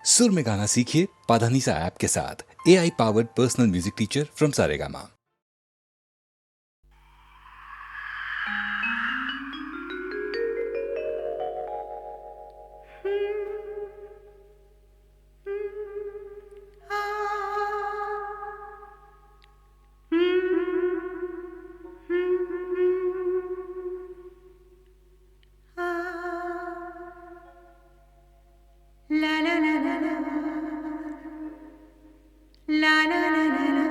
सुर में गाना सीखिए पाधानीसा ऐप के साथ। AI powered personal music teacher from Saregama. La la la la la la la la la la.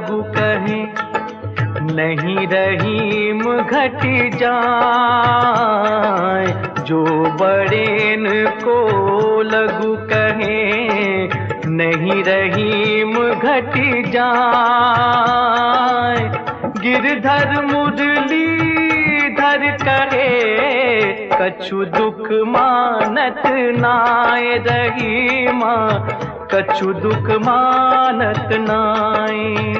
लघु कहे, नहीं रहीम घट जाए। जो बड़ेन को लघु कहे, नहीं रहीम घट जाए। गिरधर मुरलीधर कहे, कछु दुख मानत नाय रहीमा, कछु दुख मानत नाय।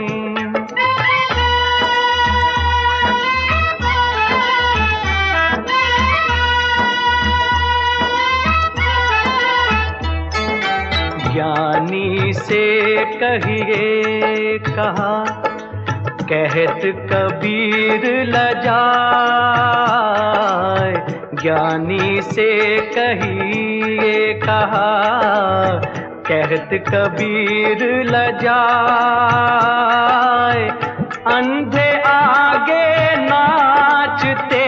ज्ञानी से कहिए कहा, कहत कबीर लजाए। ज्ञानी से कहिए कहा, कहत कबीर लजाए। अंधे आगे नाचते,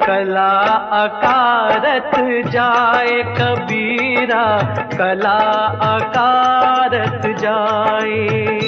कला अकारत जाए। कबीरा कला अकारत जाए।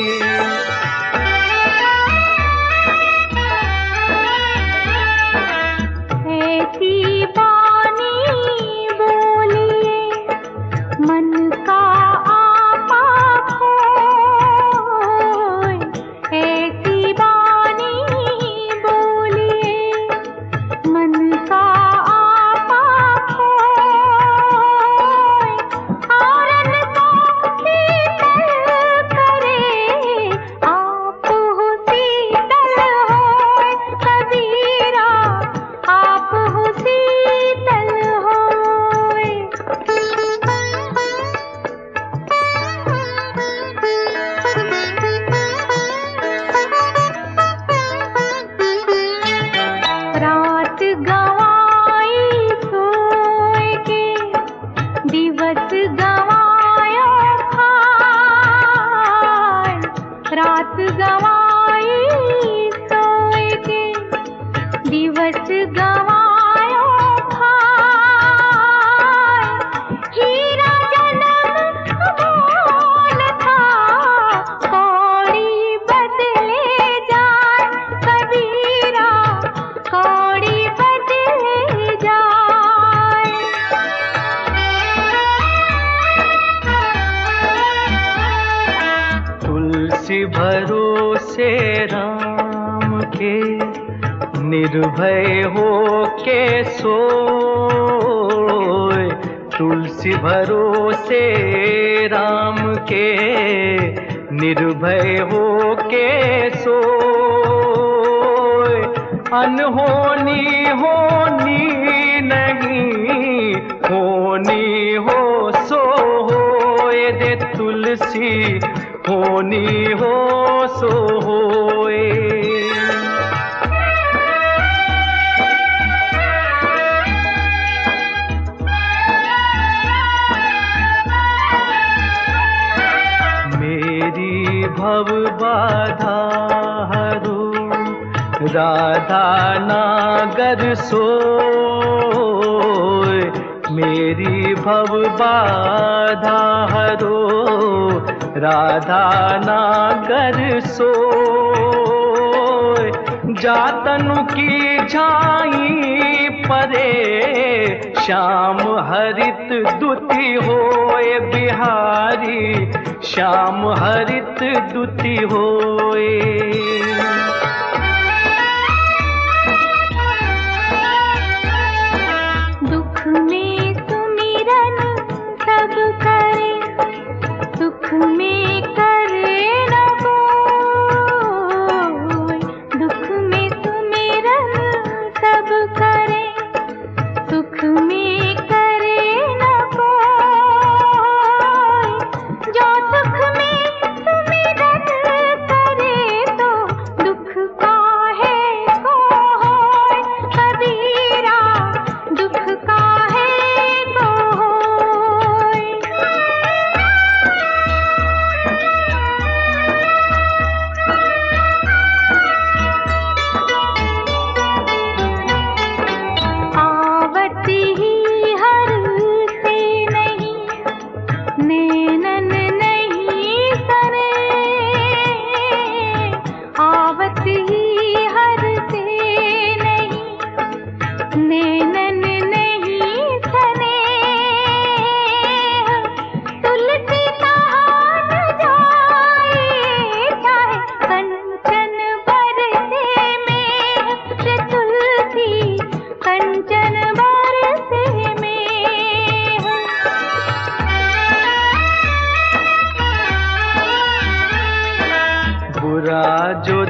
भरोसे राम के, निर्भय हो के सोए। तुलसी भरोसे राम के, निर्भय हो के सोए। अनहोनी होनी नहीं, होनी हो सो होए दे तुलसी, होनी हो सो होए। मेरी भव बाधा हरो, राधा नागर सोए। मेरी भव बाधा हरो, राधा नागर सोए। जातनु की झाई परे, श्याम हरित दुति होए। बिहारी श्याम हरित दुति होए। दुख में सुमिरन सब करे, सुख में करे न कोई। दुख में सुमिरन सब करे, सुख में करे न कोई। जो सुख में सुमिरन करे, तो दुख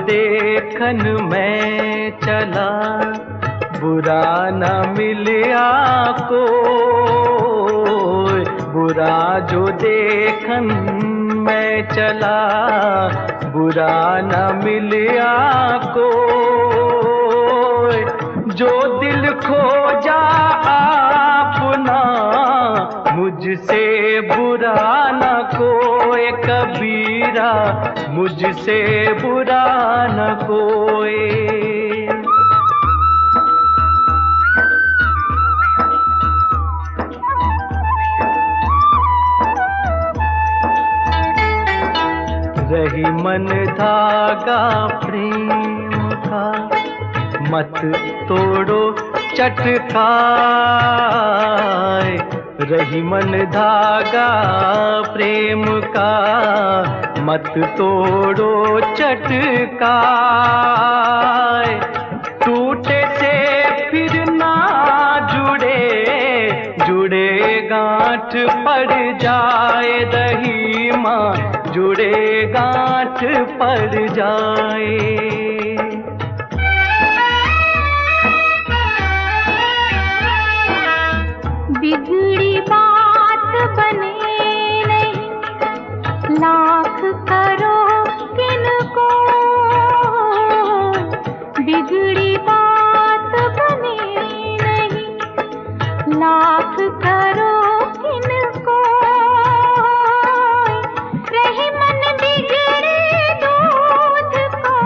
देखन मैं चला, बुरा न मिलिया कोई। बुरा जो देखन मैं चला, बुरा न मिलिया कोई। जो दिल खोजा आपना, मुझसे बुरा न कोई कबीरा, मुझसे बुरा न कोई। रही मन धागा प्रेम का, मत तोड़ो चटकाए। रही मन धागा प्रेम का, मत तोड़ो चटकाए। टूटे से फिर ना जुड़े, जुड़े गांठ पड़ जाए। रहीमा जुड़े गांठ पड़ जाए। बिगड़ी बात बने नहीं, लाख करो किनको। बिगड़ी बात बने नहीं, लाख करो किनको। रही मन बिगड़े दूध को,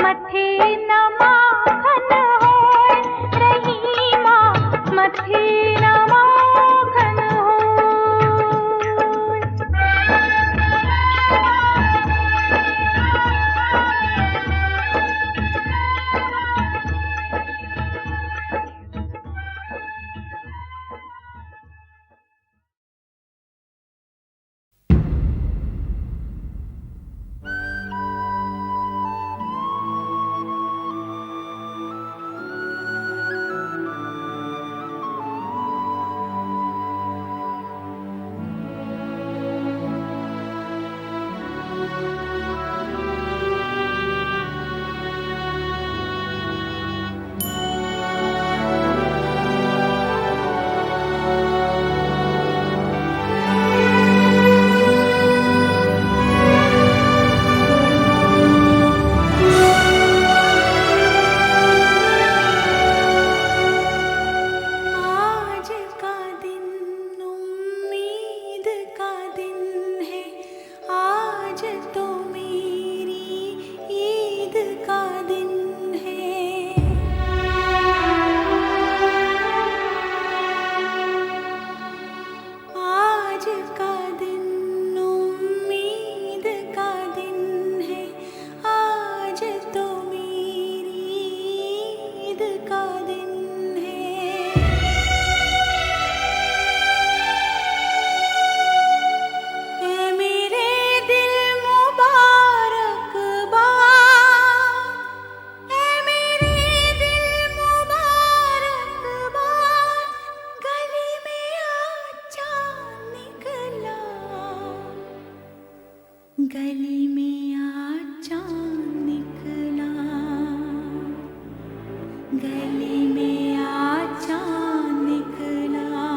मथे न माखन होए। रहीमा मथे न माखन होए। गली में आज चांद निकला, गली में आज चांद निकला।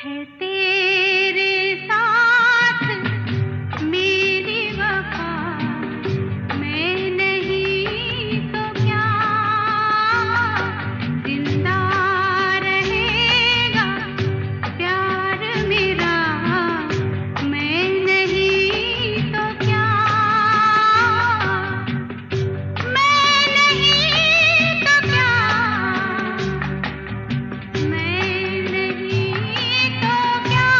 है तेरे साथ मेरी वफा, मैं नहीं तो क्या जिंदा रहेगा प्यार मेरा, मैं नहीं तो क्या, मैं नहीं तो क्या, मैं नहीं तो क्या,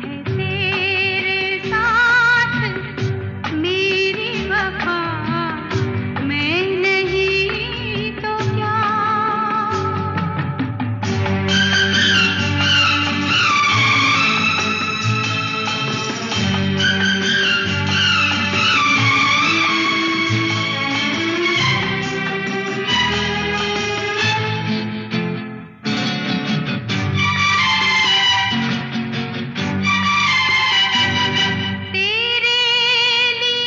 है तेरे साथ मेरी वफा, मैं नहीं तो क्या। तेरे लिए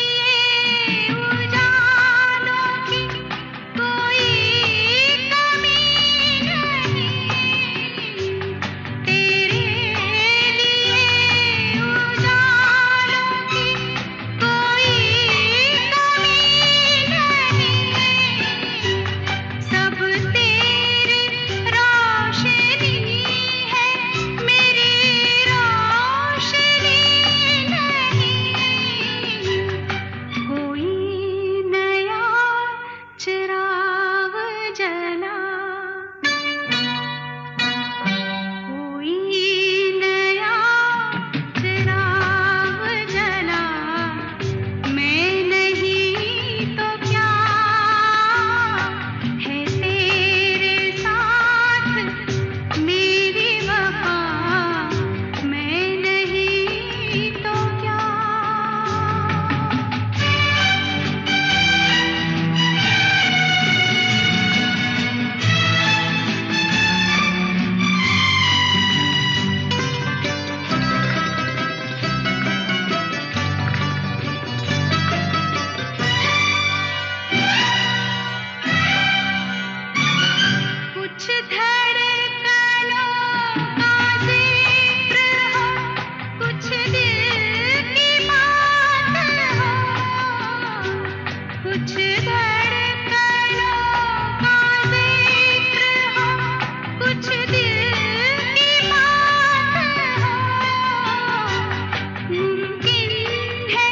उजालों की कोई कमी नहीं, तेरे लिए उजालों की कोई कमी नहीं, सब तेरी रोशनी है मेरी रोशनी नहीं, कोई नया चिराग जला, कोई नया चिराग जला, मैं नहीं तो क्या, है तेरे साथ मेरी वफा, मैं नहीं तो क्या। कुछ धड़कनों का जिक्र हो, कुछ दिल की बात हो, कुछ धड़कनों का जिक्र हो, कुछ दिल की बात हो, मुमकिन है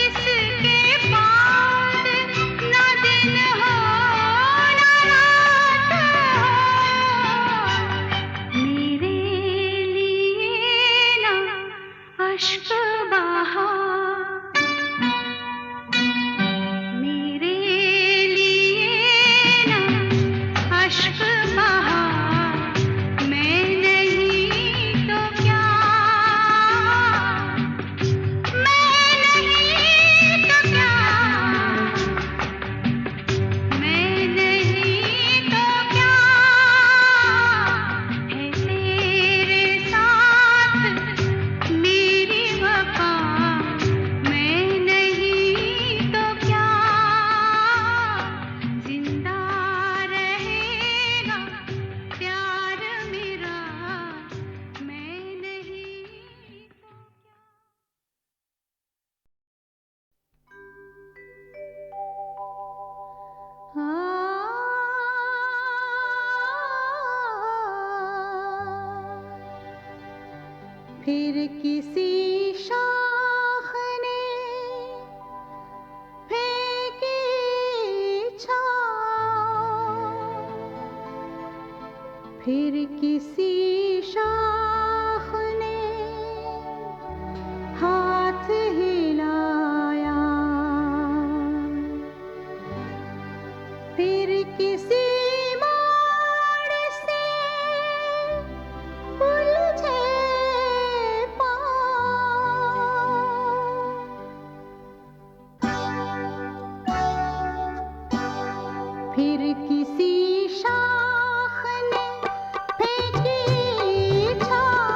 इसके बाद ना दिन हो ना रात हो, मेरे लिए ना अश्क बहा, मेरे लिए ना अश्क बहा, मैं नहीं तो क्या, मैं नहीं तो क्या, मैं नहीं तो क्या, है तेरे साथ मेरी वफा, मैं नहीं तो क्या, जिंदा रहेगा प्यार मेरा, मैं नहीं तो फिर किसी शाख ने फेंकी छाँव, फिर किसी शाख ने हाथ हिलाया, फिर किसी मोड़ से उलझे पाँव, फिर किसी शाख ने फेंकी छाँव,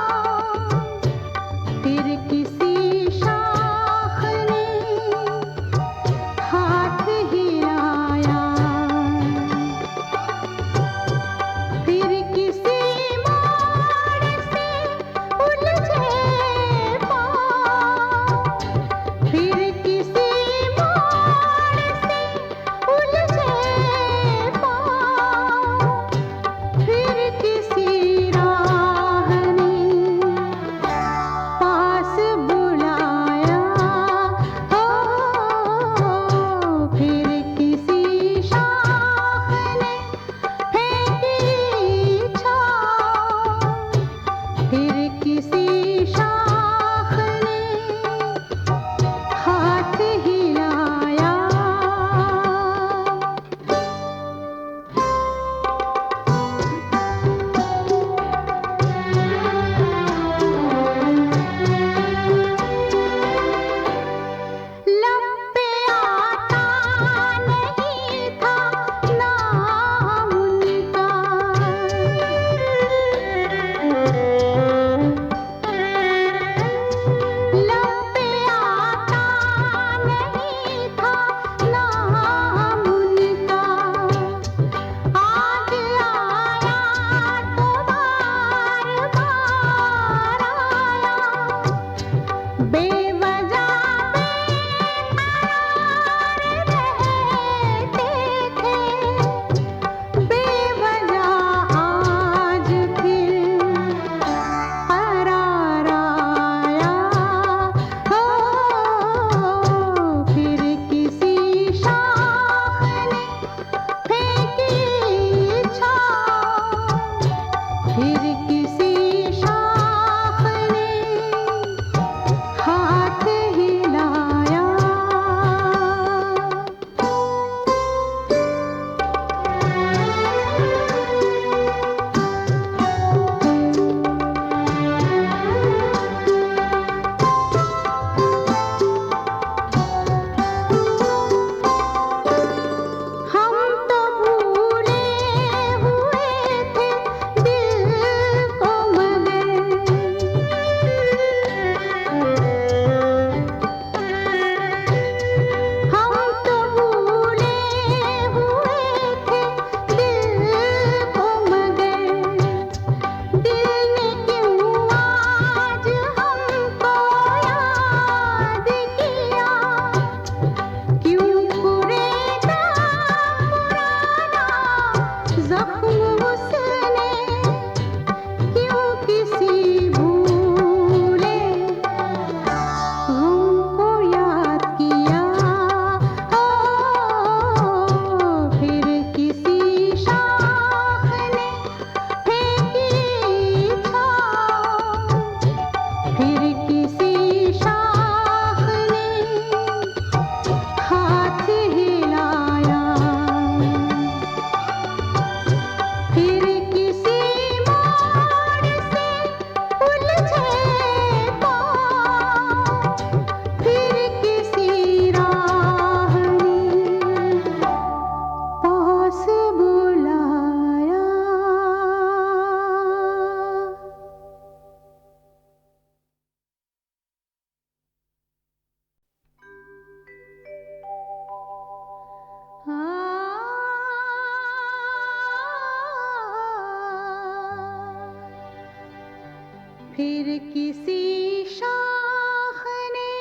फिर किसी शाख ने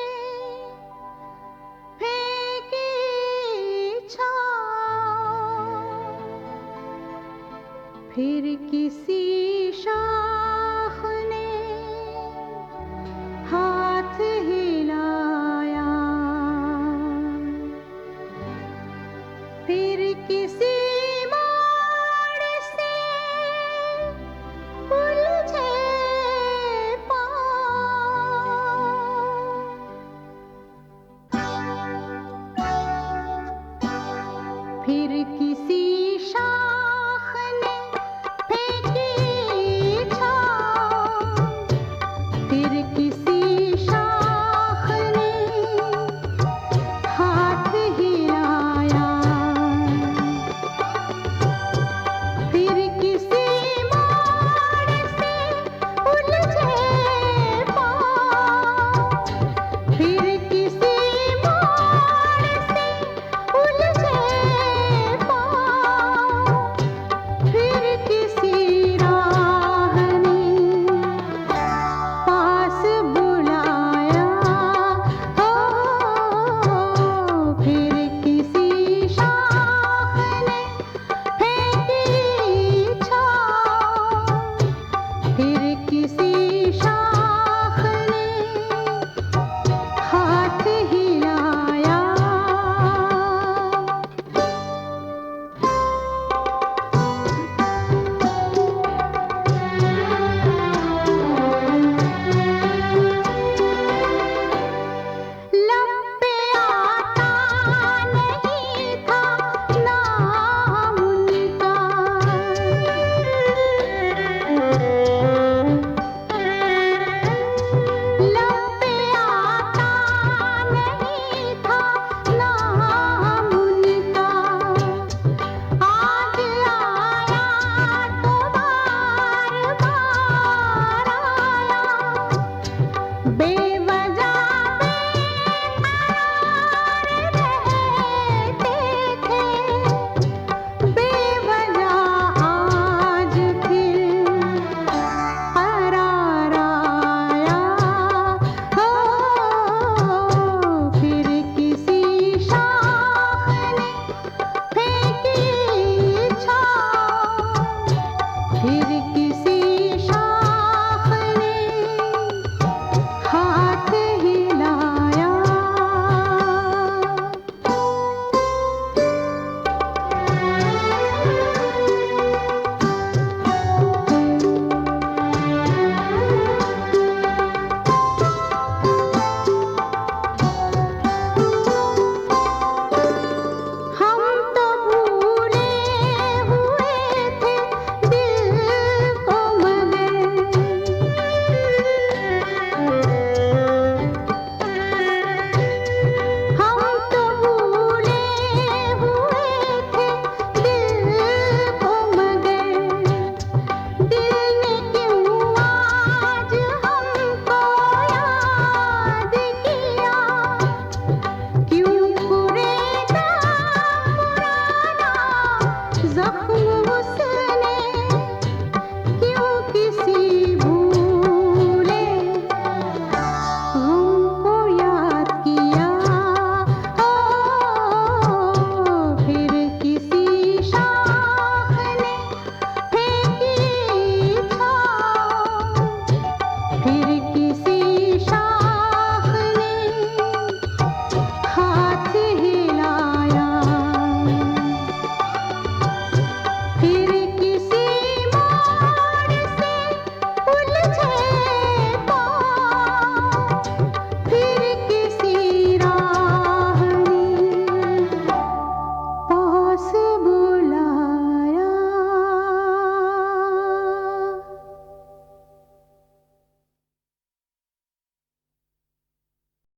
फेंकी छाँव, फिर किसी शाख